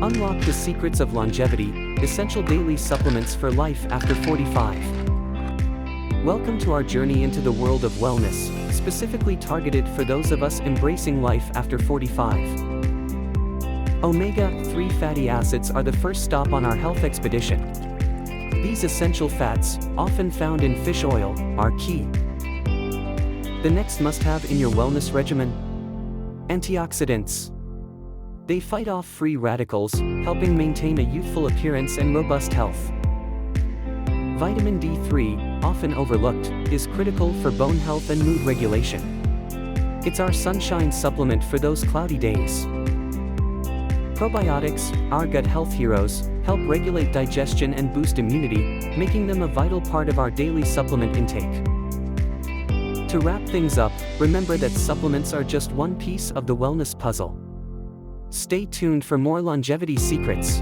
Unlock the secrets of longevity, essential daily supplements for life after 45. Welcome to our journey into the world of wellness, specifically targeted for those of us embracing life after 45. Omega-3 fatty acids are the first stop on our health expedition. These essential fats, often found in fish oil, are key. The next must-have in your wellness regimen? Antioxidants. They fight off free radicals, helping maintain a youthful appearance and robust health. Vitamin D3, often overlooked, is critical for bone health and mood regulation. It's our sunshine supplement for those cloudy days. Probiotics, our gut health heroes, help regulate digestion and boost immunity, making them a vital part of our daily supplement intake. To wrap things up, remember that supplements are just one piece of the wellness puzzle. Stay tuned for more longevity secrets.